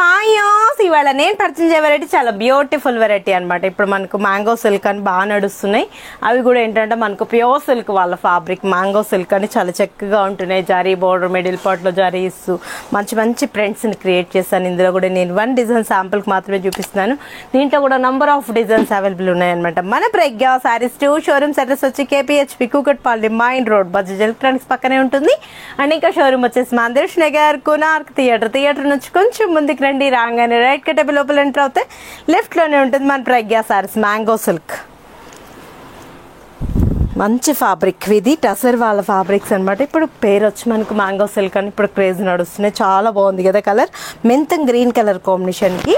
Hi ఇవాళ నేను purchase చేసే వెరైటీ చాలా బ్యూటిఫుల్ వెరైటీ అనమాట. ఇప్పుడు మనకు మ్యాంగో సిల్క్ అని బాగా నడుస్తున్నాయి. అవి కూడా ఏంటంటే మనకు ప్యూర్ సిల్క్ వాళ్ళ ఫ్యాబ్రిక్ మ్యాంగో సిల్క్ అని చాలా చక్కగా ఉంటున్నాయి. జరీ బోర్డర్ మిడిల్ పార్ట్లో జరీ ఇస్తూ మంచి మంచి ప్రింట్స్ని క్రియేట్ చేశాను. ఇందులో కూడా నేను 1 డిజైన్ శాంపుల్కి మాత్రమే చూపిస్తున్నాను. దీంట్లో కూడా నంబర్ ఆఫ్ డిజైన్స్ అవైలబుల్ ఉన్నాయన్నమాట. మన ప్రజ్ఞ సారీస్ 2 షోరూమ్స్ అడ్రస్ వచ్చి KPHP Kukatpally mine road Bajaj electronics పక్కనే ఉంటుంది. అండ్ ఇంకా షోరూమ్ వచ్చేసి మందిర్ష్ నగర్ కోనార్క్ థియేటర్ నుంచి కొంచెం ముందుకు రండి. రాగానే రైట్ కట్టబి లోపల ఎంటర్ అవుతే లెఫ్ట్ లోనే ఉంటుంది మన ప్రజ్ఞ సారీస్ మ్యాంగో సిల్క్. మంచి ఫ్యాబ్రిక్ ఇది టసర్ వాళ్ళ ఫ్యాబ్రిక్స్ అనమాట. ఇప్పుడు పేరు వచ్చి మనకు మ్యాంగో సిల్క్ అని ఇప్పుడు క్రేజ్ నడుస్తున్నాయి. చాలా బాగుంది కదా కలర్. మెంతం గ్రీన్ కలర్ కాంబినేషన్కి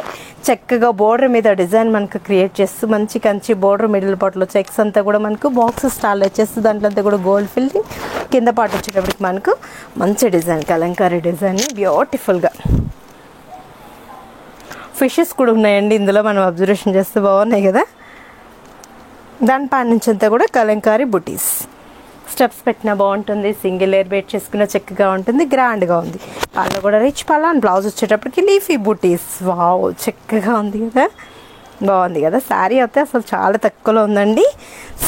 చక్కగా బోర్డర్ మీద డిజైన్ మనకు క్రియేట్ చేస్తూ మంచి కంచి బోర్డర్ మిడిల్ పార్ట్లో చెక్స్ అంతా కూడా మనకు బాక్స్ స్టాల్ వచ్చేస్తూ దాంట్లో అంతా కూడా గోల్డ్ ఫిల్లింగ్ కింద పార్ట్ వచ్చేటప్పటికి మనకు మంచి డిజైన్ కలంకారీ డిజైన్ బ్యూటిఫుల్గా ఫిషెస్ కూడా ఉన్నాయండి ఇందులో. మనం అబ్జర్వేషన్ చేస్తే బాగున్నాయి కదా. దాని పైన నుంచి అంతా కూడా కలంకారీ బుటీస్ స్టెప్స్ పెట్టినా బాగుంటుంది. సింగిల్ లేయర్ బెడ్ చేసుకున్న చక్కగా ఉంటుంది. గ్రాండ్గా ఉంది. పళ్ళు కూడా రిచ్ పళ్ళు అండ్ బ్లౌజ్ వచ్చేటప్పటికి లీఫీ బుటీస్. వావ్ చక్కగా ఉంది కదా. బాగుంది కదా. శారీ అయితే అసలు చాలా తక్కువలో ఉందండి.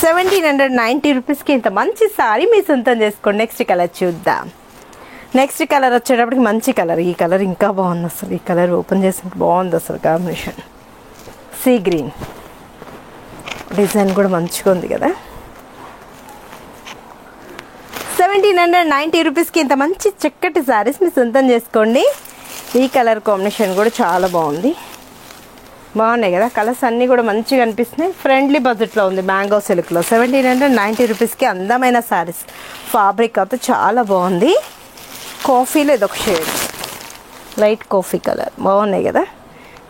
1790 రూపీస్కి ఇంత మంచి శారీ మీ సొంతం చేసుకోండి. నెక్స్ట్ కలర్ చూద్దాం. నెక్స్ట్ కలర్ వచ్చేటప్పటికి మంచి కలర్. ఈ కలర్ ఇంకా బాగుంది అసలు. ఈ కలర్ ఓపెన్ చేసినప్పుడు బాగుంది అసలు కాంబినేషన్. సీ గ్రీన్ డిజైన్ కూడా మంచిగా ఉంది కదా. 1790 రూపీస్కి ఇంత మంచి చక్కటి శారీస్ మీ సొంతం చేసుకోండి. ఈ కలర్ కాంబినేషన్ కూడా చాలా బాగుంది. బాగున్నాయి కదా. కలర్స్ అన్నీ కూడా మంచిగా అనిపిస్తున్నాయి. ఫ్రెండ్లీ బడ్జెట్లో ఉంది మ్యాంగో సిల్క్లో. 1790 రూపీస్కి అందమైన శారీస్. ఫ్యాబ్రిక్ అయితే చాలా బాగుంది. కాఫీలో ఇదొక షేడ్ లైట్ కాఫీ కలర్. బాగున్నాయి కదా.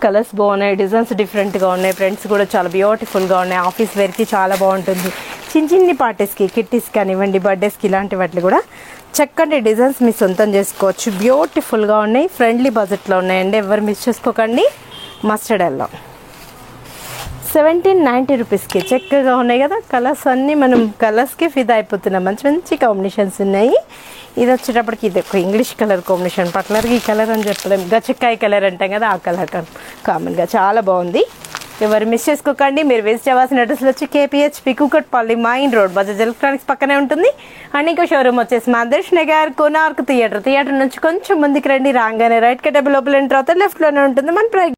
కలర్స్ బాగున్నాయి. డిజైన్స్ డిఫరెంట్గా ఉన్నాయి. ప్రింట్స్ కూడా చాలా బ్యూటిఫుల్గా ఉన్నాయి. ఆఫీస్ వేర్కి చాలా బాగుంటుంది. చిన్ని పార్టీస్కి కిట్టీస్ కానివ్వండి బర్త్డేస్కి ఇలాంటి వాటిని కూడా చక్కటి డిజైన్స్ మీ సొంతం చేసుకోవచ్చు. బ్యూటిఫుల్గా ఉన్నాయి. ఫ్రెండ్లీ బడ్జెట్లో ఉన్నాయండి. ఎవరు మిస్ చేసుకోకండి. మస్టర్డ్ ఎల్లో 1790 రూపీస్కి చక్కగా ఉన్నాయి కదా. కలర్స్ అన్నీ మనం కలర్స్కి ఫిదా అయిపోతున్నాం. మంచి మంచి కాంబినేషన్స్ ఉన్నాయి. ఇది వచ్చేటప్పటికి ఇది ఒక ఇంగ్లీష్ కలర్ కాంబినేషన్. పర్టికులర్గా ఈ కలర్ అని చెప్పలేం. గచ్చకాయ కలర్ అంటాం కదా ఆ కలర్ కామన్గా చాలా బాగుంది. ఎవరు మిస్ చేసుకోకండి. మీరు విజిట్ అవ్వాల్సిన అడ్రస్లో వచ్చి KPHP Kukatpally mine road Bajaj electronics పక్కనే ఉంటుంది. అండ్ ఇంకో షోరూమ్ వచ్చేసి మందిర్ష్ నగర్ కోనార్క్ థియేటర్ నుంచి కొంచెం ముందుకు రండి. రాగానే రైట్ కట్టబి లోపల ఎంటర్ అవుతే లెఫ్ట్లోనే ఉంటుంది మన